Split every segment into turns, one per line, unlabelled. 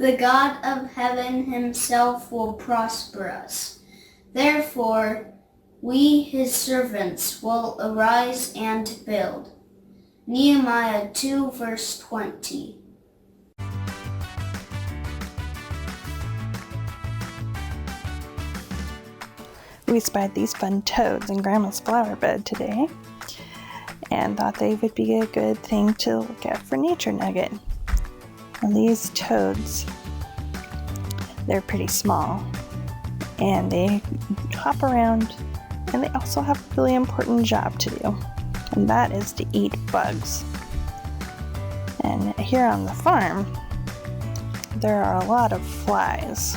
The God of heaven himself will prosper us. Therefore, we, his servants, will arise and build. Nehemiah 2, verse 20.
We spied these fun toads in Grandma's flower bed today and thought they would be a good thing to look at for Nature Nugget. Now, these toads, they're pretty small and they hop around, and they also have a really important job to do, and that is to eat bugs. And here on the farm, there are a lot of flies.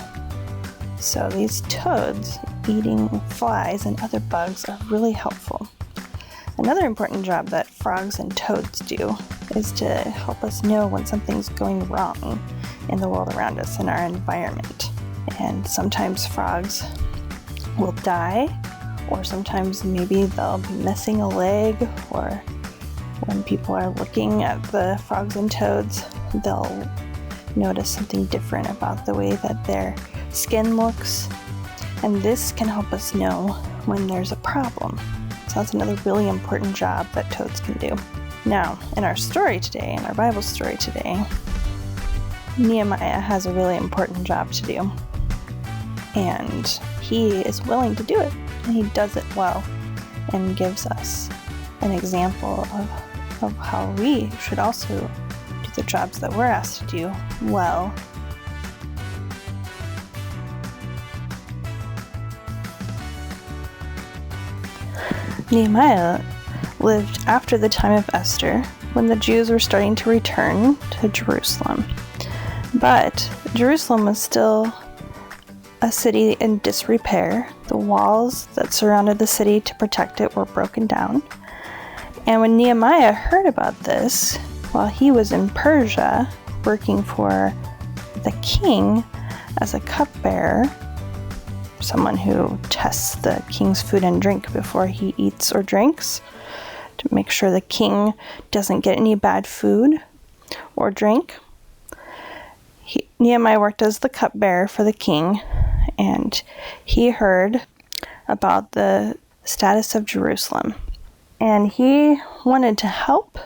So these toads eating flies and other bugs are really helpful. Another important job that frogs and toads do is to help us know when something's going wrong in the world around us, in our environment. And sometimes frogs will die, or sometimes maybe they'll be missing a leg, or when people are looking at the frogs and toads, they'll notice something different about the way that their skin looks. And this can help us know when there's a problem. So that's another really important job that toads can do. Now, in our story today, in our Bible story today, Nehemiah has a really important job to do. And he is willing to do it. And he does it well and gives us an example of how we should also do the jobs that we're asked to do well. Nehemiah lived after the time of Esther, when the Jews were starting to return to Jerusalem. But Jerusalem was still a city in disrepair. The walls that surrounded the city to protect it were broken down. And when Nehemiah heard about this, while he was in Persia working for the king as a cupbearer, someone who tests the king's food and drink before he eats or drinks, to make sure the king doesn't get any bad food or drink. Nehemiah worked as the cupbearer for the king, and he heard about the status of Jerusalem. And he wanted to help,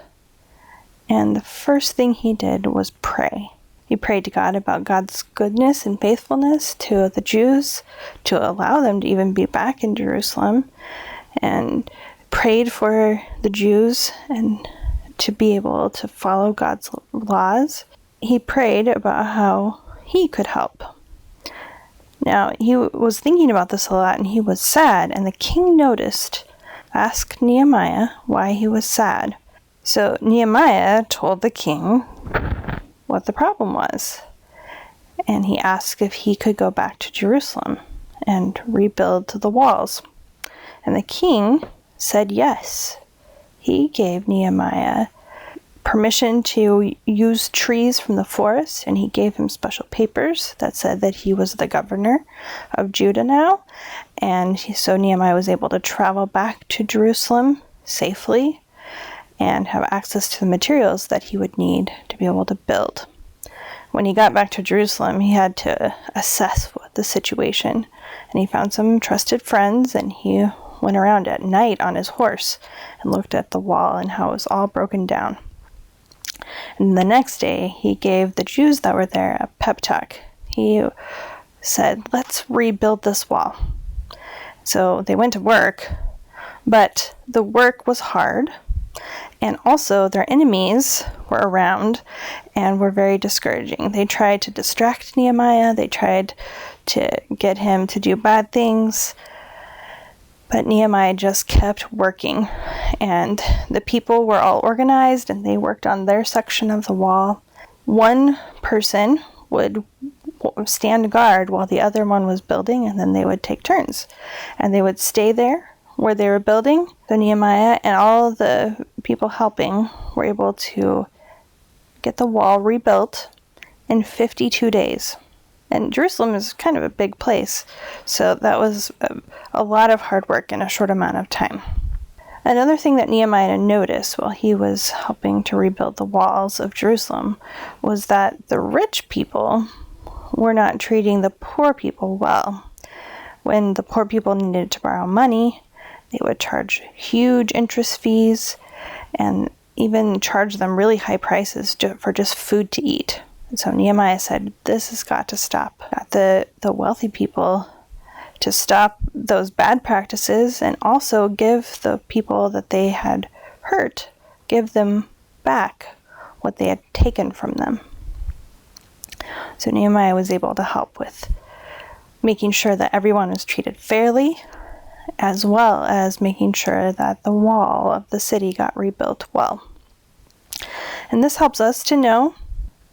and the first thing he did was pray. He prayed to God about God's goodness and faithfulness to the Jews, to allow them to even be back in Jerusalem, and prayed for the Jews and to be able to follow God's laws. He prayed about how he could help. Now, he was thinking about this a lot, and he was sad, and the king asked Nehemiah why he was sad. So Nehemiah told the king what the problem was, and he asked if he could go back to Jerusalem and rebuild the walls. And the king said yes. He gave Nehemiah permission to use trees from the forest, and he gave him special papers that said that he was the governor of Judah now. And so Nehemiah was able to travel back to Jerusalem safely and have access to the materials that he would need to be able to build. When he got back to Jerusalem, he had to assess the situation, and he found some trusted friends, and he went around at night on his horse and looked at the wall and how it was all broken down. And the next day, he gave the Jews that were there a pep talk. He said, "Let's rebuild this wall." So they went to work, but the work was hard. And also their enemies were around and were very discouraging. They tried to distract Nehemiah. They tried to get him to do bad things. But Nehemiah just kept working. And the people were all organized, and they worked on their section of the wall. One person would stand guard while the other one was building, and then they would take turns. And they would stay there where they were building. So Nehemiah and all the people helping were able to get the wall rebuilt in 52 days. And Jerusalem is kind of a big place, so that was a lot of hard work in a short amount of time. Another thing that Nehemiah noticed while he was helping to rebuild the walls of Jerusalem was that the rich people were not treating the poor people well. When the poor people needed to borrow money, they would charge huge interest fees and even charge them really high prices for just food to eat. And so Nehemiah said, this has got to stop. Got the wealthy people to stop those bad practices and also give the people that they had hurt, give them back what they had taken from them. So Nehemiah was able to help with making sure that everyone was treated fairly, as well as making sure that the wall of the city got rebuilt well. And this helps us to know,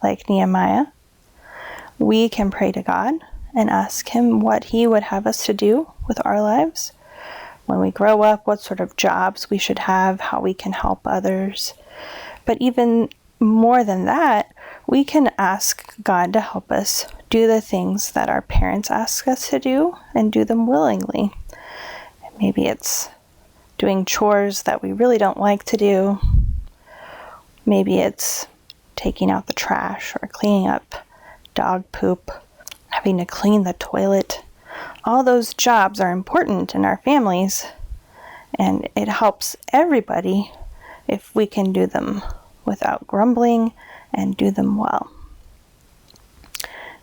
like Nehemiah, we can pray to God and ask him what he would have us to do with our lives. When we grow up, what sort of jobs we should have, how we can help others. But even more than that, we can ask God to help us do the things that our parents ask us to do and do them willingly. Maybe it's doing chores that we really don't like to do. Maybe it's taking out the trash or cleaning up dog poop, having to clean the toilet. All those jobs are important in our families, and it helps everybody if we can do them without grumbling and do them well.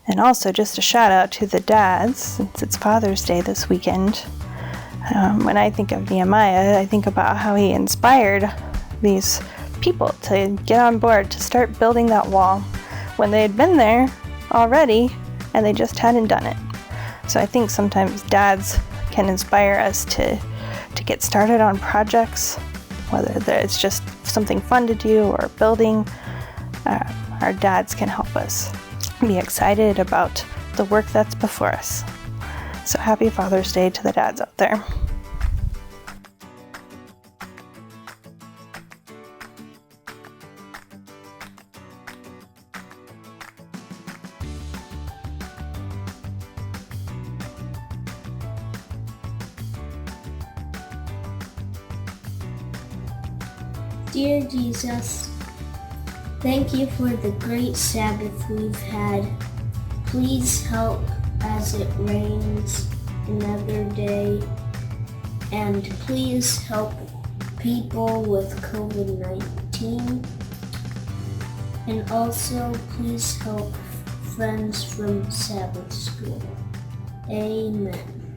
And also, just a shout out to the dads, since it's Father's Day this weekend. When I think of Nehemiah, I think about how he inspired these people to get on board to start building that wall when they had been there already and they just hadn't done it. So I think sometimes dads can inspire us to get started on projects, whether it's just something fun to do or building. Our dads can help us be excited about the work that's before us. So happy Father's Day to the dads out there.
Dear Jesus, thank you for the great Sabbath we've had. Please help as it rains another day, and please help people with COVID-19, and also please help friends from Sabbath school. Amen.